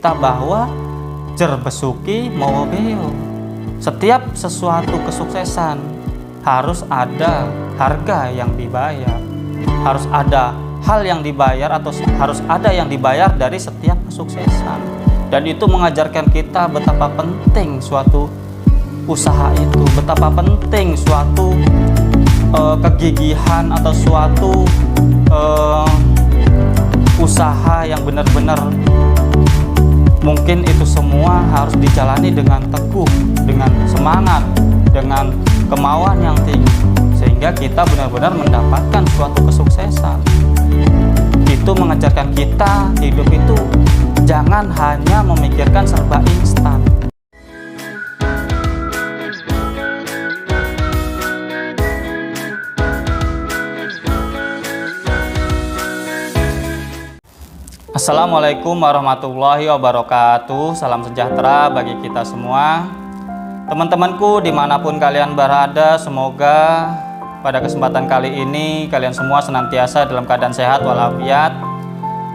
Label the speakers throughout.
Speaker 1: kita bahwa jer besuki mawa beo. Setiap sesuatu kesuksesan harus ada harga yang dibayar, harus ada hal yang dibayar atau harus ada yang dibayar dari setiap kesuksesan. Dan itu mengajarkan kita betapa penting suatu usaha itu, betapa penting suatu kegigihan atau suatu usaha yang benar-benar mungkin itu semua harus dijalani dengan teguh, dengan semangat, dengan kemauan yang tinggi, sehingga kita benar-benar mendapatkan suatu kesuksesan. Itu mengajarkan kita hidup itu jangan hanya memikirkan serba instan. Assalamualaikum warahmatullahi wabarakatuh. Salam sejahtera bagi kita semua. Teman-temanku dimanapun kalian berada, semoga pada kesempatan kali ini kalian semua senantiasa dalam keadaan sehat walafiat,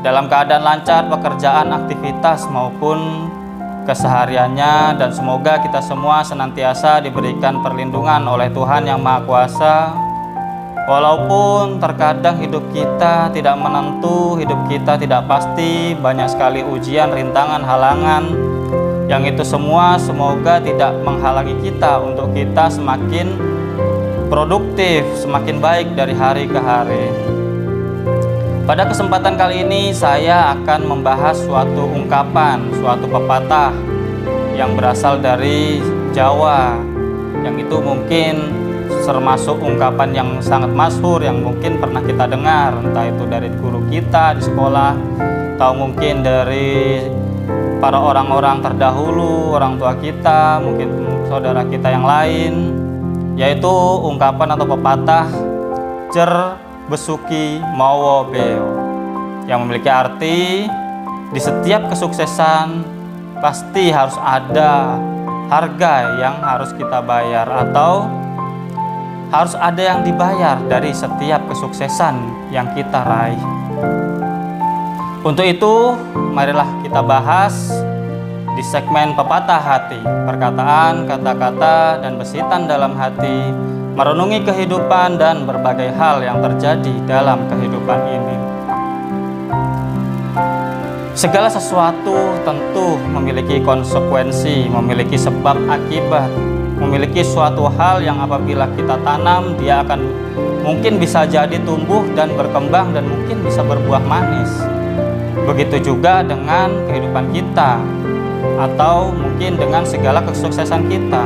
Speaker 1: dalam keadaan lancar pekerjaan, aktivitas maupun kesehariannya, dan semoga kita semua senantiasa diberikan perlindungan oleh Tuhan Yang Maha Kuasa. Walaupun terkadang hidup kita tidak menentu, hidup kita tidak pasti, banyak sekali ujian, rintangan, halangan, yang itu semua semoga tidak menghalangi kita untuk kita semakin produktif, semakin baik dari hari ke hari. Pada kesempatan kali ini saya akan membahas suatu ungkapan, suatu pepatah yang berasal dari Jawa, yang itu mungkin termasuk ungkapan yang sangat masyhur yang mungkin pernah kita dengar, entah itu dari guru kita di sekolah atau mungkin dari para orang-orang terdahulu, orang tua kita, mungkin saudara kita yang lain, yaitu ungkapan atau pepatah jer besuki mawa beo, yang memiliki arti di setiap kesuksesan pasti harus ada harga yang harus kita bayar atau harus ada yang dibayar dari setiap kesuksesan yang kita raih. Untuk itu, marilah kita bahas di segmen pepatah hati, perkataan, kata-kata, dan bisitan dalam hati, merenungi kehidupan dan berbagai hal yang terjadi dalam kehidupan ini. Segala sesuatu tentu memiliki konsekuensi, memiliki sebab akibat, memiliki suatu hal yang apabila kita tanam, dia akan mungkin bisa jadi tumbuh dan berkembang dan mungkin bisa berbuah manis. Begitu juga dengan kehidupan kita atau mungkin dengan segala kesuksesan kita.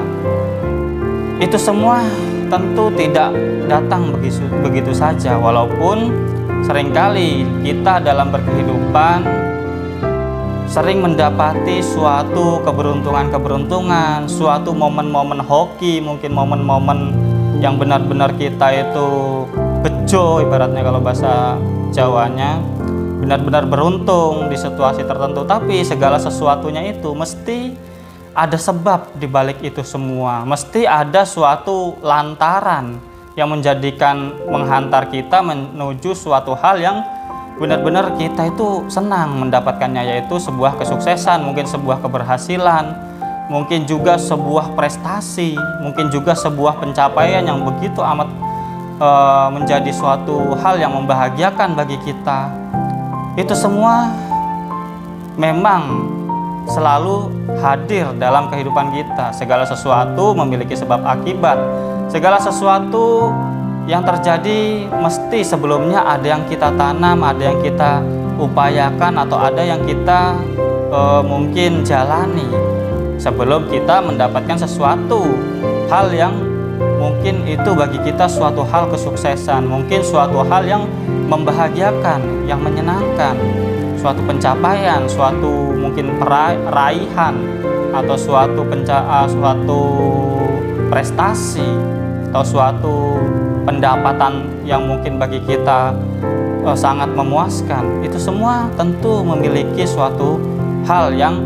Speaker 1: Itu semua tentu tidak datang begitu saja, walaupun seringkali kita dalam berkehidupan sering mendapati suatu keberuntungan, suatu momen-momen hoki, mungkin momen-momen yang benar-benar kita itu bejo, ibaratnya kalau bahasa Jawanya, benar-benar beruntung di situasi tertentu. Tapi segala sesuatunya itu mesti ada sebab di balik itu semua, mesti ada suatu lantaran yang menghantar kita menuju suatu hal yang benar-benar kita itu senang mendapatkannya, yaitu sebuah kesuksesan, mungkin sebuah keberhasilan, mungkin juga sebuah prestasi, mungkin juga sebuah pencapaian yang begitu amat menjadi suatu hal yang membahagiakan bagi kita. Itu semua memang selalu hadir dalam kehidupan kita. Segala sesuatu memiliki sebab akibat. Segala sesuatu yang terjadi mesti sebelumnya ada yang kita tanam, ada yang kita upayakan, atau ada yang kita mungkin jalani sebelum kita mendapatkan sesuatu hal yang mungkin itu bagi kita suatu hal kesuksesan, mungkin suatu hal yang membahagiakan, yang menyenangkan, suatu pencapaian, suatu mungkin raihan, atau suatu prestasi, atau suatu pendapatan yang mungkin bagi kita sangat memuaskan. Itu semua tentu memiliki suatu hal yang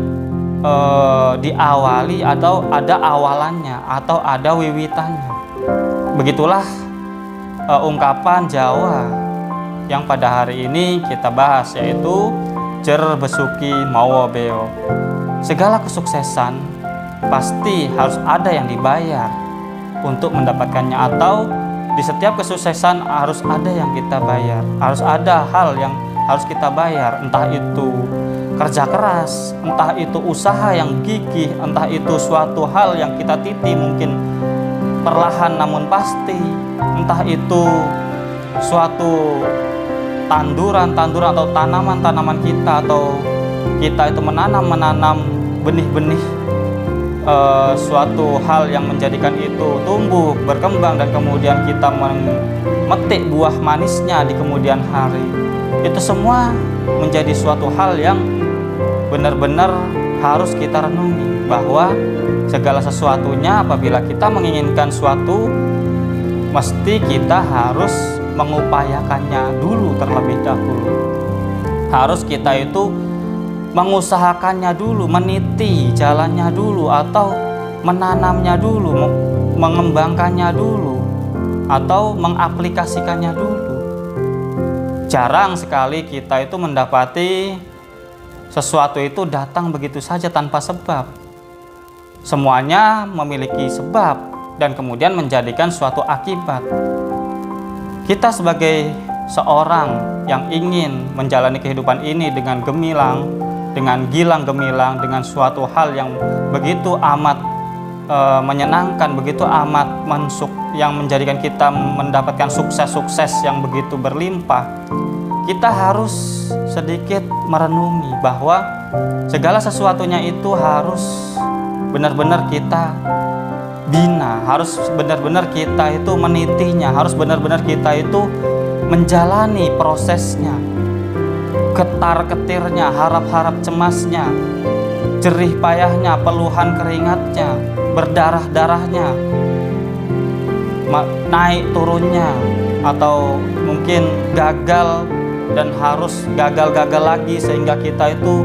Speaker 1: diawali atau ada awalannya atau ada wiwitannya. Begitulah ungkapan Jawa yang pada hari ini kita bahas, yaitu jer besuki mawa beo. Segala kesuksesan pasti harus ada yang dibayar untuk mendapatkannya, atau di setiap kesuksesan harus ada yang kita bayar, harus ada hal yang harus kita bayar, entah itu kerja keras, entah itu usaha yang gigih, entah itu suatu hal yang kita titi mungkin perlahan namun pasti, entah itu suatu tanduran atau tanaman kita, atau kita itu menanam benih-benih suatu hal yang menjadikan itu tumbuh, berkembang, dan kemudian kita memetik buah manisnya di kemudian hari. Itu semua menjadi suatu hal yang benar-benar harus kita renungi, bahwa segala sesuatunya apabila kita menginginkan suatu, mesti kita harus mengupayakannya dulu terlebih dahulu. Harus kita itu mengusahakannya dulu, meniti jalannya dulu, atau menanamnya dulu, mengembangkannya dulu, atau mengaplikasikannya dulu. Jarang sekali kita itu mendapati sesuatu itu datang begitu saja tanpa sebab. Semuanya memiliki sebab dan kemudian menjadikan suatu akibat. Kita sebagai seorang yang ingin menjalani kehidupan ini dengan gemilang, dengan gilang gemilang, dengan suatu hal yang begitu amat menyenangkan, begitu amat yang menjadikan kita mendapatkan sukses-sukses yang begitu berlimpah, kita harus sedikit merenungi bahwa segala sesuatunya itu harus benar-benar kita bina, harus benar-benar kita itu menitinya, harus benar-benar kita itu menjalani prosesnya, ketar-ketirnya, harap-harap cemasnya, jerih payahnya, peluhan keringatnya, berdarah-darahnya, naik turunnya, atau mungkin gagal dan harus gagal-gagal lagi sehingga kita itu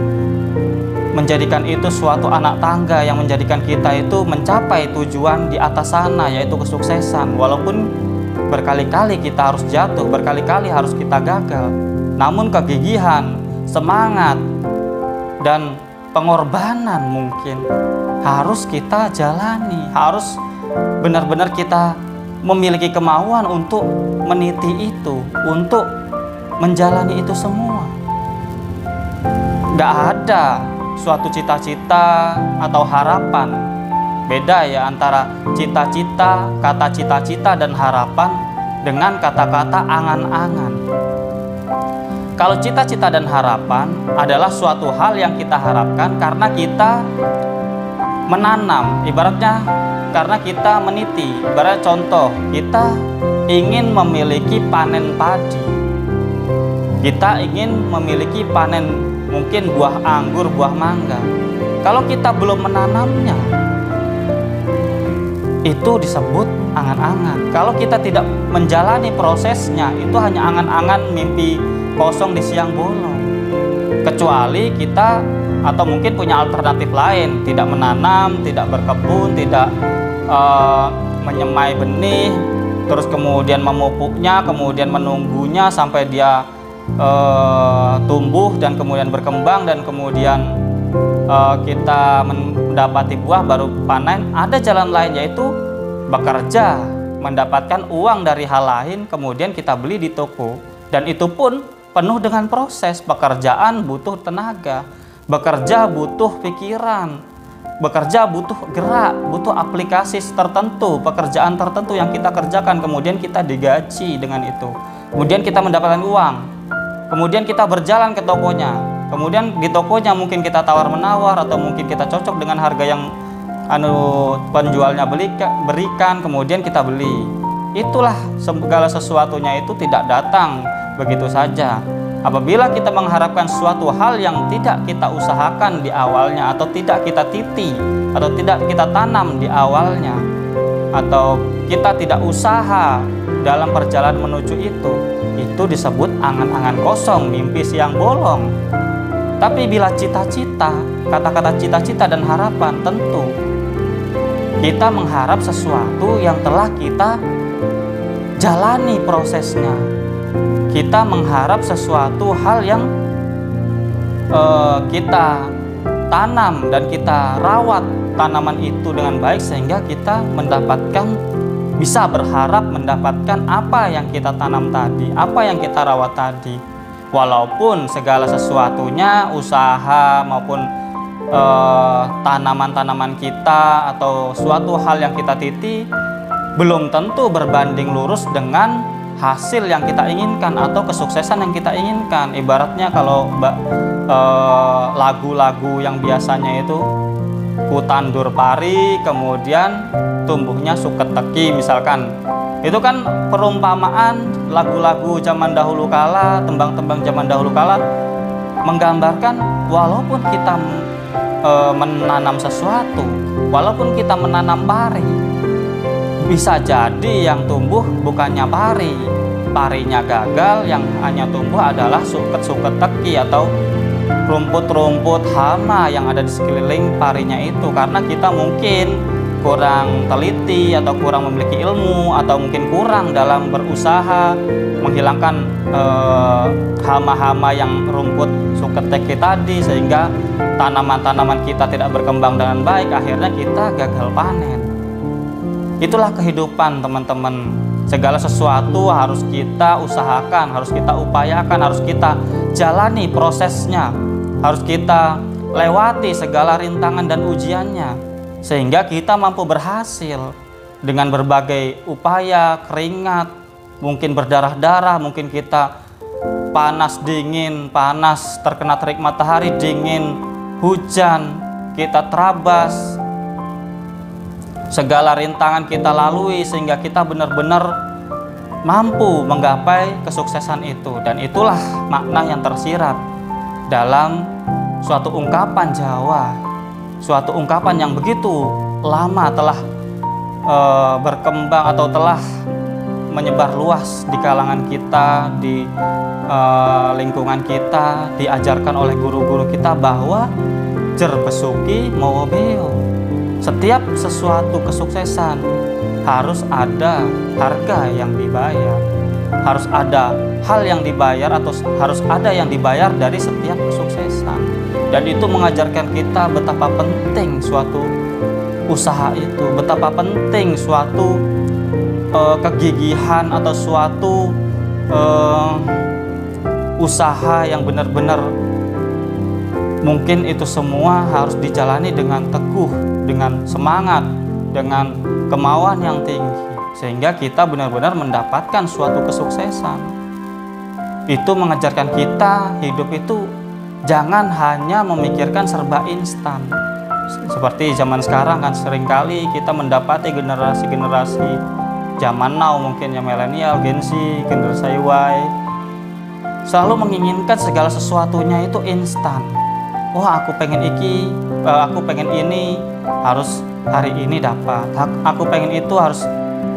Speaker 1: menjadikan itu suatu anak tangga yang menjadikan kita itu mencapai tujuan di atas sana, yaitu kesuksesan. Walaupun berkali-kali kita harus jatuh, berkali-kali harus kita gagal, namun kegigihan, semangat, dan pengorbanan mungkin harus kita jalani, harus benar-benar kita memiliki kemauan untuk meniti itu, untuk menjalani itu semua. Gak ada suatu cita-cita atau harapan. Beda ya antara cita-cita, kata cita-cita dan harapan dengan kata-kata angan-angan. Kalau cita-cita dan harapan adalah suatu hal yang kita harapkan karena kita menanam, ibaratnya karena kita meniti. Ibarat contoh, kita ingin memiliki panen padi, kita ingin memiliki panen mungkin buah anggur, buah mangga. Kalau kita belum menanamnya, itu disebut angan-angan. Kalau kita tidak menjalani prosesnya, itu hanya angan-angan, mimpi kosong di siang bolong. Kecuali kita atau mungkin punya alternatif lain, tidak menanam, tidak berkebun, tidak menyemai benih, terus kemudian memupuknya, kemudian menunggunya sampai dia tumbuh dan kemudian berkembang, dan kemudian kita mendapati buah baru panen. Ada jalan lain, yaitu bekerja, mendapatkan uang dari hal lain, kemudian kita beli di toko, dan itu pun penuh dengan proses. Pekerjaan butuh tenaga, bekerja butuh pikiran, bekerja butuh gerak, butuh aplikasi tertentu, pekerjaan tertentu yang kita kerjakan, kemudian kita digaji dengan itu, kemudian kita mendapatkan uang. Kemudian kita berjalan ke tokonya, kemudian di tokonya mungkin kita tawar-menawar, atau mungkin kita cocok dengan harga yang penjualnya berikan, kemudian kita beli. Itulah segala sesuatunya itu tidak datang begitu saja. Apabila kita mengharapkan suatu hal yang tidak kita usahakan di awalnya, atau tidak kita titi, atau tidak kita tanam di awalnya, atau kita tidak usaha dalam perjalanan menuju itu disebut angan-angan kosong, mimpi siang bolong. Tapi bila cita-cita, kata-kata cita-cita dan harapan, tentu kita mengharap sesuatu yang telah kita jalani prosesnya. Kita mengharap sesuatu hal yang kita tanam dan kita rawat tanaman itu dengan baik, sehingga kita bisa berharap mendapatkan apa yang kita tanam tadi, apa yang kita rawat tadi. Walaupun segala sesuatunya, usaha maupun tanaman-tanaman kita atau suatu hal yang kita titi belum tentu berbanding lurus dengan hasil yang kita inginkan atau kesuksesan yang kita inginkan. Ibaratnya kalau lagu-lagu yang biasanya itu ku tandur pari kemudian tumbuhnya suket teki misalkan, itu kan perumpamaan lagu-lagu zaman dahulu kala, tembang-tembang zaman dahulu kala menggambarkan walaupun kita menanam sesuatu, walaupun kita menanam pari, bisa jadi yang tumbuh bukannya parinya gagal, yang hanya tumbuh adalah suket-suket teki atau rumput-rumput hama yang ada di sekeliling parinya itu, karena kita mungkin kurang teliti atau kurang memiliki ilmu atau mungkin kurang dalam berusaha menghilangkan hama-hama yang rumput suket teki tadi, sehingga tanaman-tanaman kita tidak berkembang dengan baik, akhirnya kita gagal panen. Itulah kehidupan, teman-teman. Segala sesuatu harus kita usahakan, harus kita upayakan, harus kita jalani prosesnya, harus kita lewati segala rintangan dan ujiannya, sehingga kita mampu berhasil dengan berbagai upaya, keringat, mungkin berdarah-darah, mungkin kita panas dingin, panas terkena terik matahari, dingin, hujan, kita terabas, segala rintangan kita lalui sehingga kita benar-benar mampu menggapai kesuksesan itu. Dan itulah makna yang tersirat dalam suatu ungkapan Jawa, suatu ungkapan yang begitu lama telah berkembang atau telah menyebar luas di kalangan kita, di lingkungan kita, diajarkan oleh guru-guru kita bahwa jer besuki mawa beo. Setiap sesuatu kesuksesan harus ada harga yang dibayar, harus ada hal yang dibayar atau harus ada yang dibayar dari setiap kesuksesan. Dan itu mengajarkan kita betapa penting suatu usaha itu, betapa penting suatu kegigihan atau suatu usaha yang benar-benar mungkin itu semua harus dijalani dengan teguh, dengan semangat, dengan kemauan yang tinggi, sehingga kita benar-benar mendapatkan suatu kesuksesan. Itu mengajarkan kita hidup itu jangan hanya memikirkan serba instan. Seperti zaman sekarang kan seringkali kita mendapati generasi-generasi zaman now, mungkin yang milenial, Gen Z, generasi Y, selalu menginginkan segala sesuatunya itu instan. Wah, aku pengen aku pengen ini harus hari ini dapat. Aku pengen itu harus,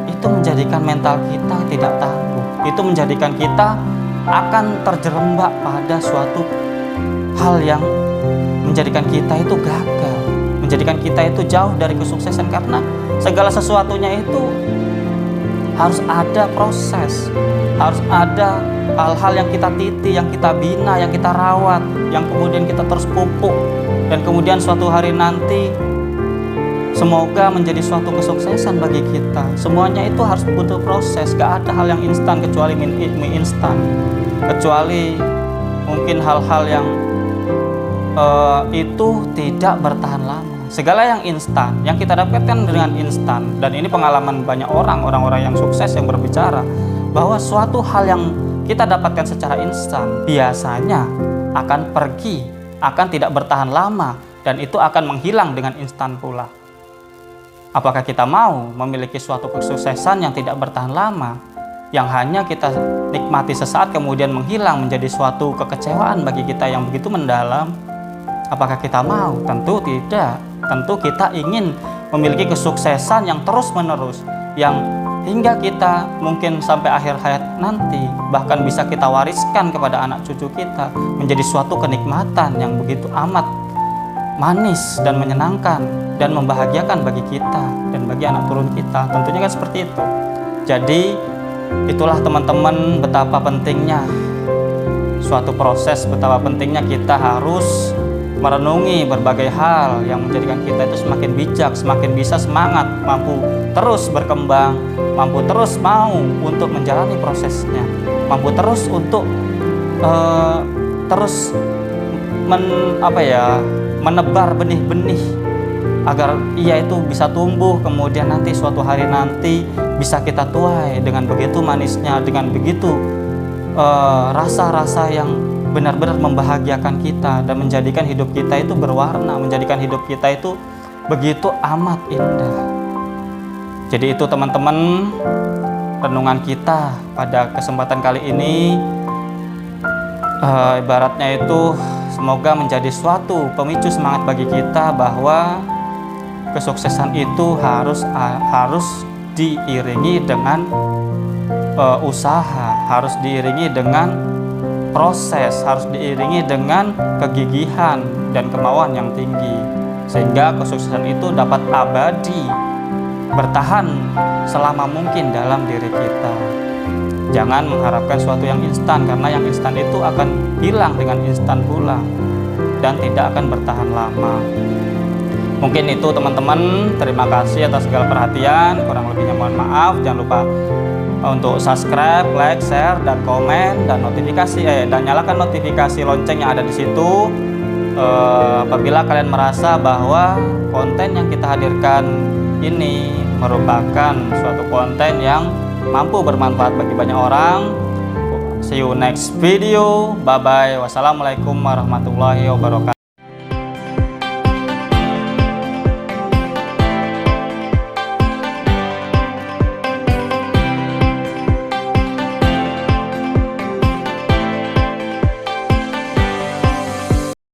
Speaker 1: itu menjadikan mental kita tidak tangguh. Itu menjadikan kita akan terjerembab pada suatu hal yang menjadikan kita itu gagal, menjadikan kita itu jauh dari kesuksesan, karena segala sesuatunya itu harus ada proses, harus ada hal-hal yang kita titi, yang kita bina, yang kita rawat, yang kemudian kita terus pupuk, dan kemudian suatu hari nanti semoga menjadi suatu kesuksesan bagi kita. Semuanya itu harus butuh proses, gak ada hal yang instan kecuali mie instan, kecuali mungkin hal-hal yang itu tidak bertahan lama. Segala yang instan, yang kita dapatkan dengan instan, dan ini pengalaman banyak orang-orang yang sukses yang berbicara bahwa suatu hal yang kita dapatkan secara instan biasanya akan pergi, akan tidak bertahan lama, dan itu akan menghilang dengan instan pula. Apakah kita mau memiliki suatu kesuksesan yang tidak bertahan lama, yang hanya kita nikmati sesaat kemudian menghilang menjadi suatu kekecewaan bagi kita yang begitu mendalam? Apakah kita mau? Tentu tidak. Tentu kita ingin memiliki kesuksesan yang terus-menerus, yang hingga kita mungkin sampai akhir hayat nanti, bahkan bisa kita wariskan kepada anak cucu kita, menjadi suatu kenikmatan yang begitu amat manis dan menyenangkan dan membahagiakan bagi kita dan bagi anak turun kita. Tentunya kan seperti itu. Jadi itulah teman-teman betapa pentingnya suatu proses betapa pentingnya kita harus merenungi berbagai hal yang menjadikan kita itu semakin bijak, semakin bisa semangat, mampu terus berkembang, mampu terus mau untuk menjalani prosesnya, mampu terus untuk terus menebar benih-benih agar ia itu bisa tumbuh, kemudian nanti suatu hari nanti bisa kita tuai dengan begitu manisnya, dengan begitu rasa-rasa yang benar-benar membahagiakan kita dan menjadikan hidup kita itu berwarna, menjadikan hidup kita itu begitu amat indah. Jadi itu teman-teman, renungan kita pada kesempatan kali ini, ibaratnya itu semoga menjadi suatu pemicu semangat bagi kita bahwa kesuksesan itu harus diiringi dengan usaha, harus diiringi dengan proses, harus diiringi dengan kegigihan dan kemauan yang tinggi, sehingga kesuksesan itu dapat abadi, bertahan selama mungkin dalam diri kita. Jangan mengharapkan sesuatu yang instan, karena yang instan itu akan hilang dengan instan pula dan tidak akan bertahan lama. Mungkin itu teman-teman, terima kasih atas segala perhatian, kurang lebihnya mohon maaf. Jangan lupa untuk subscribe, like, share, dan komen, dan notifikasi dan nyalakan notifikasi lonceng yang ada di situ. Apabila kalian merasa bahwa konten yang kita hadirkan ini merupakan suatu konten yang mampu bermanfaat bagi banyak orang. See you next video. Bye bye. Wassalamualaikum warahmatullahi wabarakatuh.